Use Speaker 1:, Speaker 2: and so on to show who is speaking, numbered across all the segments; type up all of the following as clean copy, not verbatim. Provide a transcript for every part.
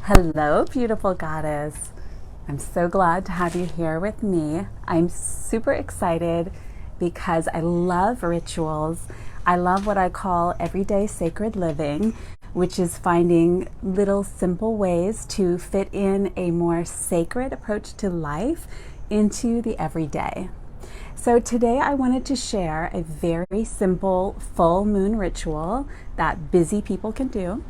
Speaker 1: Hello, beautiful goddess. I'm so glad to have you here with me. I'm super excited because I love rituals. I love what I call everyday sacred living, which is finding little simple ways to fit in a more sacred approach to life into the everyday. So today I wanted to share a very simple full moon ritual that busy people can do.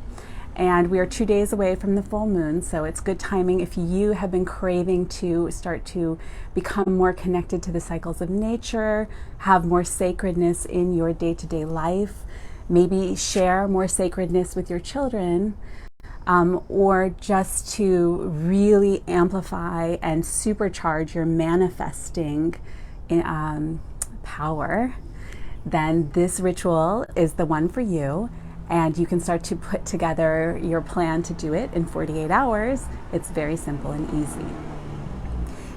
Speaker 1: And we are 2 days away from the full moon, so it's good timing if you have been craving to start to become more connected to the cycles of nature, have more sacredness in your day-to-day life, maybe share more sacredness with your children, or just to really amplify and supercharge your manifesting power. Then this ritual is the one for you. And you can start to put together your plan to do it in 48 hours. It's very simple and easy.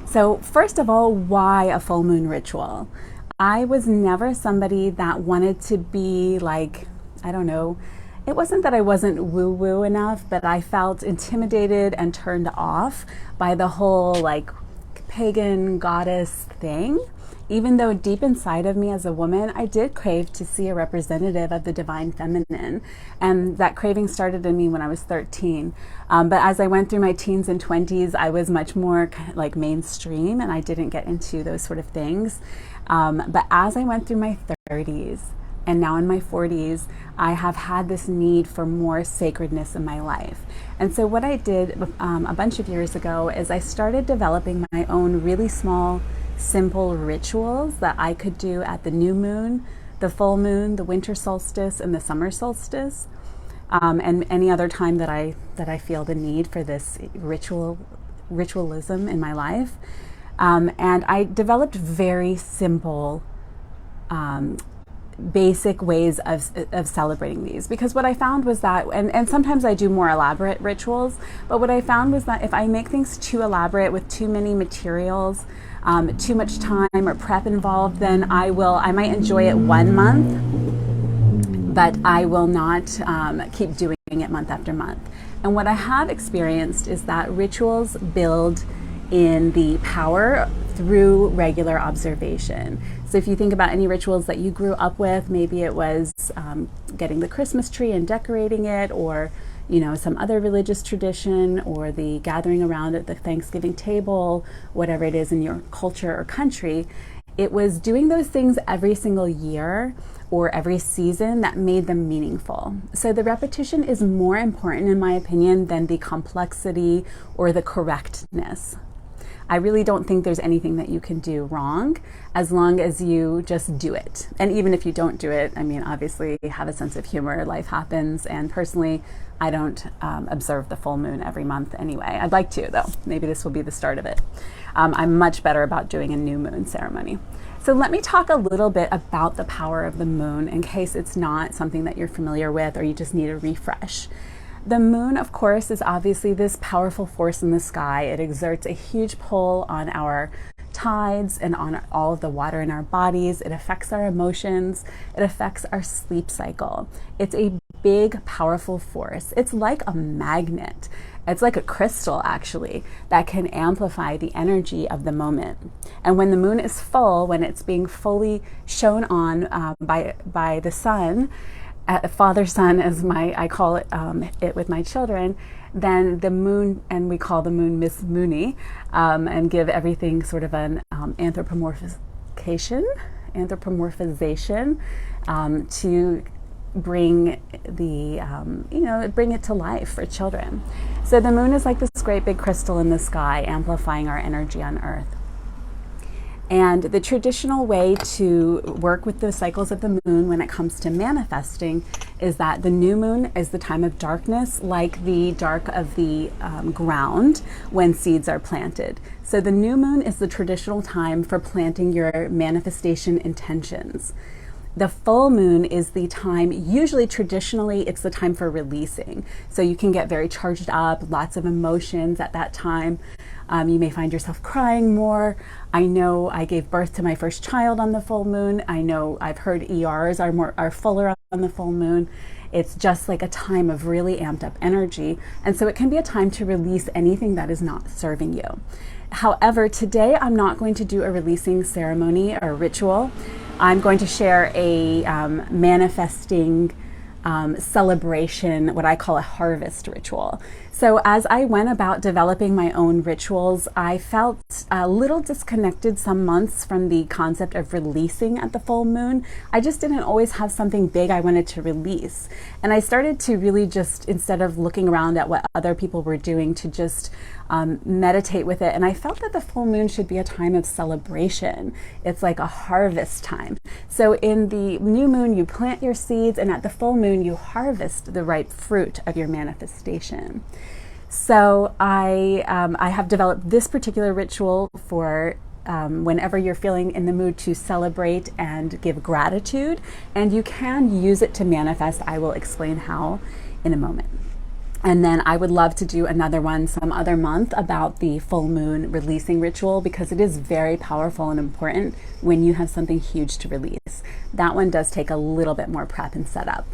Speaker 1: So first of all, why a full moon ritual? I was never somebody that wanted to be like, I don't know, it wasn't that I wasn't woo-woo enough, but I felt intimidated and turned off by the whole like pagan goddess thing. Even though deep inside of me as a woman, I did crave to see a representative of the divine feminine. And that craving started in me when I was 13. But as I went through my teens and 20s, I was much more like mainstream and I didn't get into those sort of things. But as I went through my 30s and now in my 40s, I have had this need for more sacredness in my life. And so what I did a bunch of years ago is I started developing my own really small simple rituals that I could do at the new moon, the full moon, the winter solstice, and the summer solstice, and any other time that I feel the need for this ritualism in my life. And I developed very simple, basic ways of celebrating these, because what I found was that, and sometimes I do more elaborate rituals, but what I found was that if I make things too elaborate with too many materials, too much time or prep involved, then I might enjoy it 1 month, but I will not keep doing it month after month. And what I have experienced is that rituals build in the power through regular observation. So if you think about any rituals that you grew up with, maybe it was getting the Christmas tree and decorating it, or some other religious tradition, or the gathering around at the Thanksgiving table, whatever it is in your culture or country. It was doing those things every single year or every season that made them meaningful. So the repetition is more important, in my opinion, than the complexity or the correctness. I really don't think there's anything that you can do wrong as long as you just do it. And even if you don't do it, I mean, obviously have a sense of humor, life happens. And personally, I don't observe the full moon every month anyway. I'd like to, though. Maybe this will be the start of it. I'm much better about doing a new moon ceremony. So let me talk a little bit about the power of the moon in case it's not something that you're familiar with or you just need a refresh. The moon, of course, is obviously this powerful force in the sky. It exerts a huge pull on our tides and on all of the water in our bodies. It affects our emotions. It affects our sleep cycle. It's a big, powerful force. It's like a magnet. It's like a crystal, actually, that can amplify the energy of the moment. And when the moon is full, when it's being fully shown on by the sun, Father Sun, as I call it with my children, then the moon, and we call the moon Miss Moony, and give everything sort of an anthropomorphization to bring bring it to life for children. So the moon is like this great big crystal in the sky, amplifying our energy on Earth. And the traditional way to work with the cycles of the moon when it comes to manifesting is that the new moon is the time of darkness, like the dark of the ground when seeds are planted. So the new moon is the traditional time for planting your manifestation intentions. The full moon is the time, usually traditionally, it's the time for releasing. So you can get very charged up, lots of emotions at that time. You may find yourself crying more. I know I gave birth to my first child on the full moon. I know I've heard ERs are fuller on on the full moon. It's just like a time of really amped up energy. And so it can be a time to release anything that is not serving you. However, today I'm not going to do a releasing ceremony or ritual. I'm going to share a manifesting celebration, what I call a harvest ritual. So as I went about developing my own rituals, I felt a little disconnected some months from the concept of releasing at the full moon. I just didn't always have something big I wanted to release. And I started to really just, instead of looking around at what other people were doing, to just meditate with it. And I felt that the full moon should be a time of celebration. It's like a harvest time. So in the new moon, you plant your seeds, and at the full moon, you harvest the ripe fruit of your manifestation. So I have developed this particular ritual for whenever you're feeling in the mood to celebrate and give gratitude, and you can use it to manifest. I will explain how in a moment. And then I would love to do another one some other month about the full moon releasing ritual, because it is very powerful and important when you have something huge to release. That one does take a little bit more prep and setup.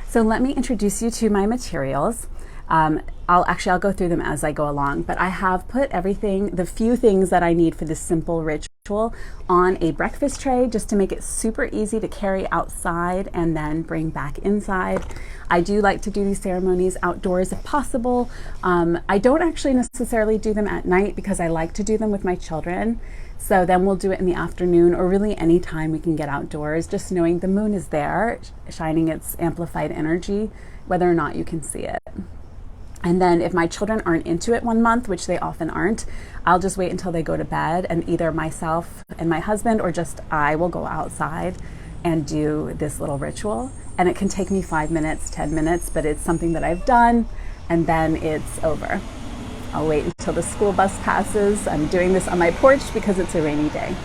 Speaker 1: So let me introduce you to my materials. I'll go through them as I go along, but I have put the few things that I need for this simple ritual on a breakfast tray, just to make it super easy to carry outside and then bring back inside. I do like to do these ceremonies outdoors if possible. I don't actually necessarily do them at night, because I like to do them with my children. So then we'll do it in the afternoon, or really any time we can get outdoors, just knowing the moon is there, shining its amplified energy, whether or not you can see it. And then if my children aren't into it one month, which they often aren't, I'll just wait until they go to bed, and either myself and my husband, or just I, will go outside and do this little ritual. And it can take me 5 minutes, 10 minutes, but it's something that I've done, and then it's over. I'll wait until the school bus passes. I'm doing this on my porch because it's a rainy day.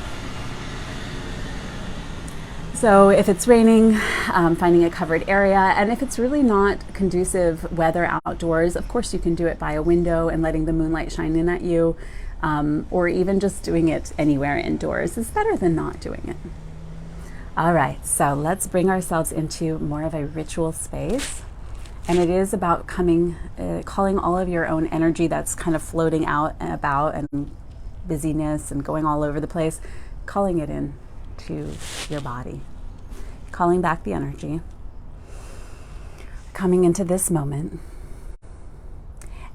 Speaker 1: So if it's raining, finding a covered area, and if it's really not conducive weather outdoors, of course you can do it by a window and letting the moonlight shine in at you, or even just doing it anywhere indoors is better than not doing it. All right, so let's bring ourselves into more of a ritual space. And it is about calling all of your own energy that's kind of floating out and about, and busyness and going all over the place, calling it in to your body, calling back the energy, coming into this moment,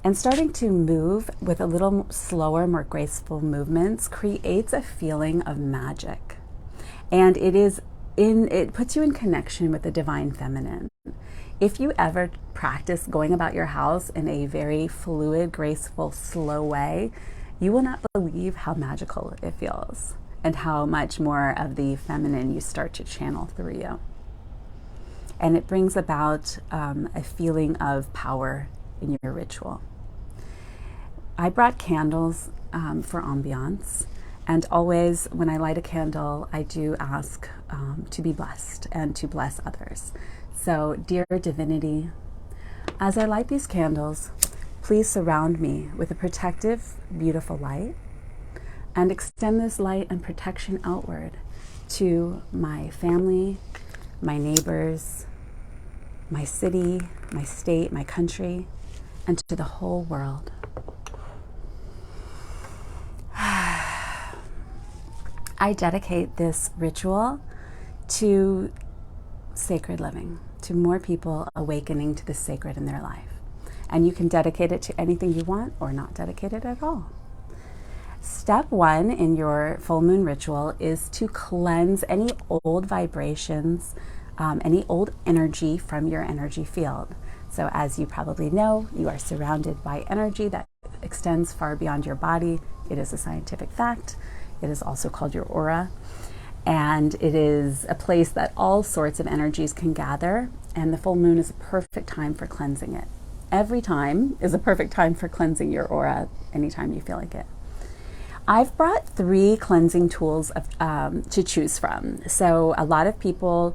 Speaker 1: and starting to move with a little slower, more graceful movements creates a feeling of magic. And it puts you in connection with the divine feminine. If you ever practice going about your house in a very fluid, graceful, slow way, you will not believe how magical it feels, and how much more of the feminine you start to channel through you. And it brings about a feeling of power in your ritual. I brought candles for ambiance, and always when I light a candle, I do ask to be blessed and to bless others. So, dear divinity, as I light these candles, please surround me with a protective, beautiful light, and extend this light and protection outward to my family, my neighbors, my city, my state, my country, and to the whole world. I dedicate this ritual to sacred living, to more people awakening to the sacred in their life. And you can dedicate it to anything you want, or not dedicate it at all. Step 1 in your full moon ritual is to cleanse any old vibrations, any old energy from your energy field. So as you probably know, you are surrounded by energy that extends far beyond your body. It is a scientific fact. It is also called your aura. And it is a place that all sorts of energies can gather, and the full moon is a perfect time for cleansing it. Every time is a perfect time for cleansing your aura, anytime you feel like it. I've brought 3 cleansing tools to choose from. So a lot of people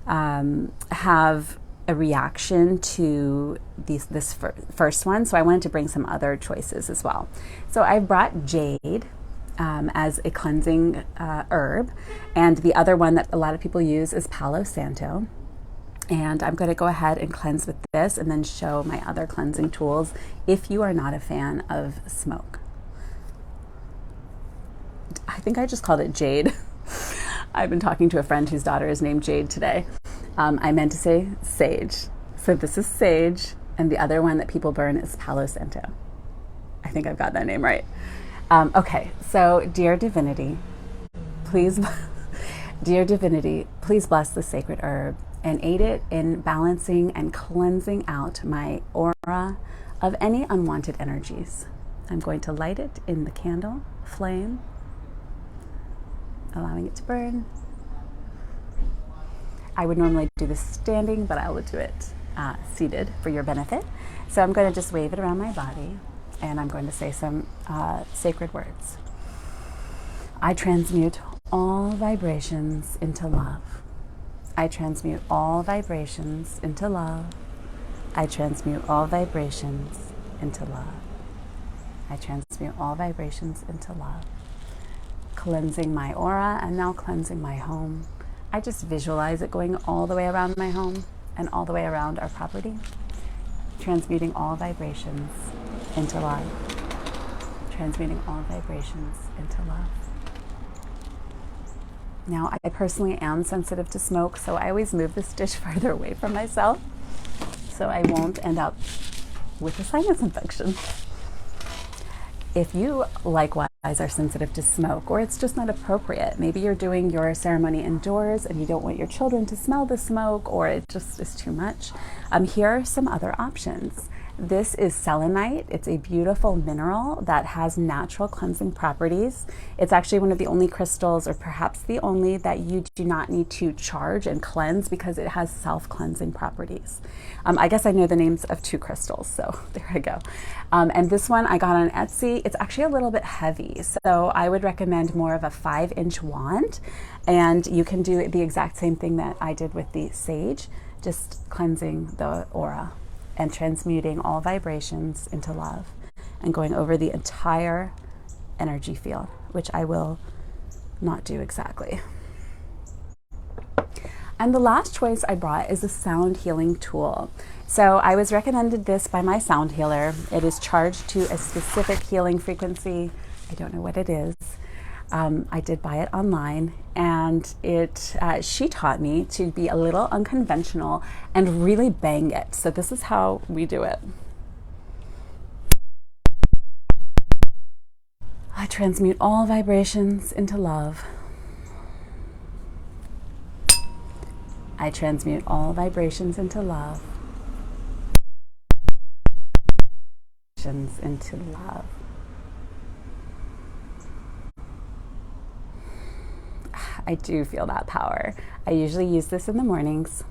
Speaker 1: have a reaction to this first one, so I wanted to bring some other choices as well. So I brought jade as a cleansing herb, and the other one that a lot of people use is Palo Santo. And I'm going to go ahead and cleanse with this and then show my other cleansing tools if you are not a fan of smoke. I think I just called it jade. I've been talking to a friend whose daughter is named Jade today. I meant to say sage. So this is sage, and the other one that people burn is Palo Santo. I think I've got that name right. Okay, so dear divinity, please, dear divinity, please bless the sacred herb and aid it in balancing and cleansing out my aura of any unwanted energies. I'm going to light it in the candle flame, allowing it to burn. I would normally do this standing, but I will do it seated for your benefit. So I'm going to just wave it around my body, and I'm going to say some sacred words. I transmute all vibrations into love. I transmute all vibrations into love. I transmute all vibrations into love. I transmute all vibrations into love. Cleansing my aura and now cleansing my home. I just visualize it going all the way around my home and all the way around our property. Transmuting all vibrations into love. Transmuting all vibrations into love. Now, I personally am sensitive to smoke, so I always move this dish farther away from myself so I won't end up with a sinus infection. If you likewise are sensitive to smoke, or it's just not appropriate, maybe you're doing your ceremony indoors and you don't want your children to smell the smoke, or it just is too much, here are some other options. This is selenite. It's a beautiful mineral that has natural cleansing properties. It's actually one of the only crystals, or perhaps the only, that you do not need to charge and cleanse because it has self-cleansing properties. I guess I know the names of 2 crystals, so there I go. And this one I got on Etsy. It's actually a little bit heavy, so I would recommend more of a 5-inch wand, and you can do the exact same thing that I did with the sage, just cleansing the aura and transmuting all vibrations into love and going over the entire energy field, which I will not do exactly. And the last choice I brought is a sound healing tool. So I was recommended this by my sound healer. It is charged to a specific healing frequency. I don't know what it is. I did buy it online, and she taught me to be a little unconventional and really bang it. So this is how we do it. I transmute all vibrations into love. I transmute all vibrations into love. Into love. I do feel that power. I usually use this in the mornings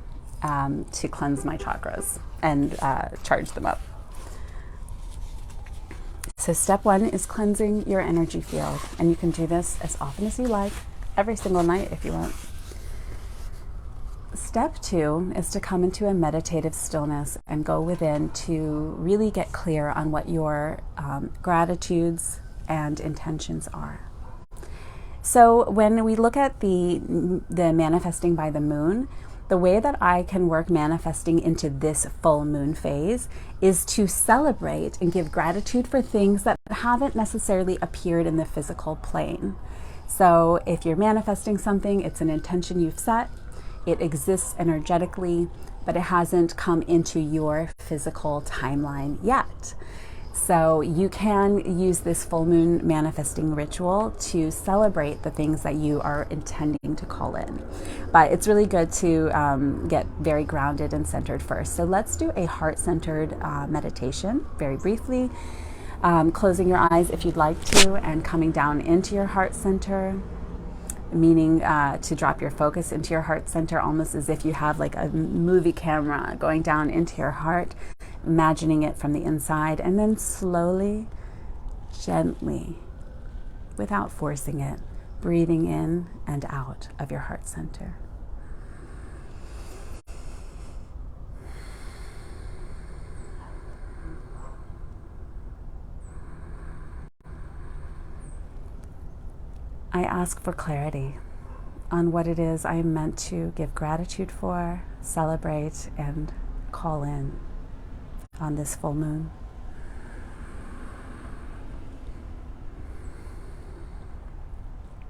Speaker 1: to cleanse my chakras and charge them up. So step 1 is cleansing your energy field, and you can do this as often as you like, every single night if you want. Step 2 is to come into a meditative stillness and go within to really get clear on what your gratitudes and intentions are. So when we look at the manifesting by the moon, the way that I can work manifesting into this full moon phase is to celebrate and give gratitude for things that haven't necessarily appeared in the physical plane. So if you're manifesting something, it's an intention you've set, it exists energetically, but it hasn't come into your physical timeline yet. So you can use this full moon manifesting ritual to celebrate the things that you are intending to call in. But it's really good to get very grounded and centered first. So let's do a heart-centered meditation very briefly, closing your eyes if you'd like to, and coming down into your heart center, meaning to drop your focus into your heart center, almost as if you have like a movie camera going down into your heart, imagining it from the inside, and then slowly, gently, without forcing it, breathing in and out of your heart center. I ask for clarity on what it is I am meant to give gratitude for, celebrate and call in on this full moon.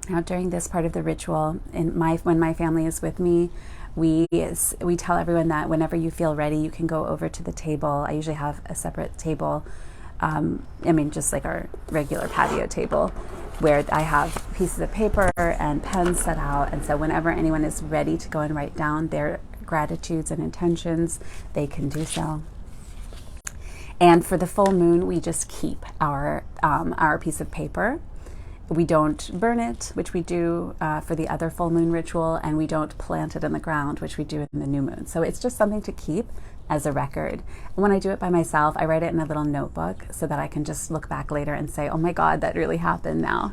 Speaker 1: Now, during this part of the ritual, when my family is with me, we tell everyone that whenever you feel ready, you can go over to the table. I usually have a separate table, just like our regular patio table, where I have pieces of paper and pens set out. And so whenever anyone is ready to go and write down their gratitudes and intentions, they can do so. And for the full moon, we just keep our piece of paper. We don't burn it, which we do for the other full moon ritual, and we don't plant it in the ground, which we do in the new moon. So it's just something to keep as a record. And when I do it by myself, I write it in a little notebook so that I can just look back later and say, oh my God, that really happened now,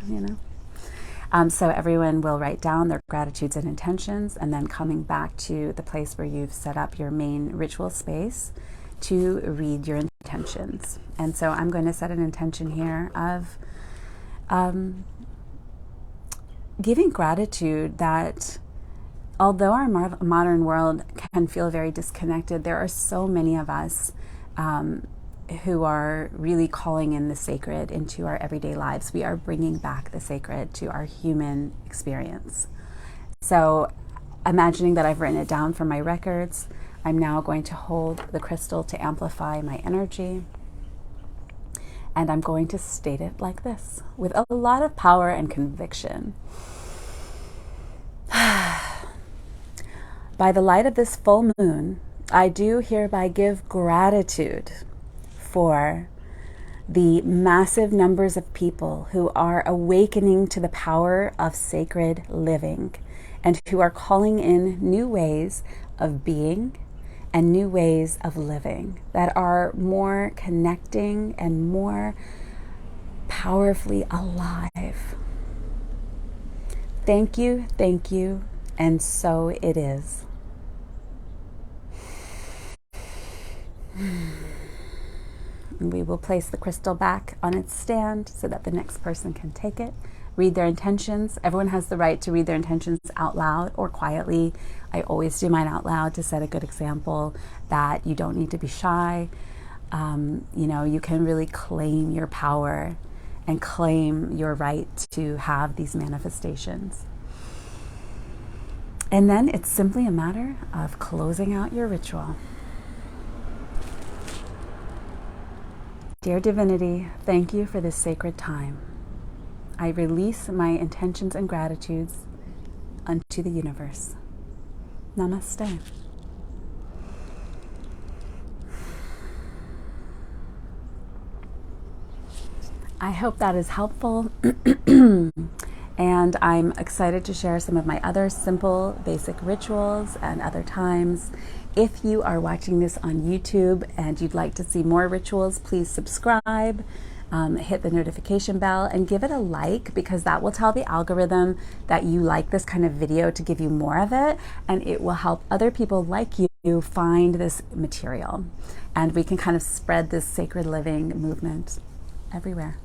Speaker 1: So everyone will write down their gratitudes and intentions, and then coming back to the place where you've set up your main ritual space to read your intentions. And so I'm going to set an intention here of giving gratitude that although our modern world can feel very disconnected, there are so many of us who are really calling in the sacred into our everyday lives. We are bringing back the sacred to our human experience. So imagining that I've written it down from my records, I'm now going to hold the crystal to amplify my energy. And I'm going to state it like this, with a lot of power and conviction. By the light of this full moon, I do hereby give gratitude for the massive numbers of people who are awakening to the power of sacred living and who are calling in new ways of being and new ways of living that are more connecting and more powerfully alive. Thank you, and so it is. We will place the crystal back on its stand so that the next person can take it, read their intentions. Everyone has the right to read their intentions out loud or quietly. I always do mine out loud to set a good example that you don't need to be shy. You can really claim your power and claim your right to have these manifestations. And then it's simply a matter of closing out your ritual. Dear Divinity, thank you for this sacred time. I release my intentions and gratitudes unto the universe. Namaste. I hope that is helpful. And I'm excited to share some of my other simple, basic rituals and other times. If you are watching this on YouTube and you'd like to see more rituals, please subscribe, hit the notification bell, and give it a like, because that will tell the algorithm that you like this kind of video to give you more of it, and it will help other people like you find this material. And we can kind of spread this sacred living movement everywhere.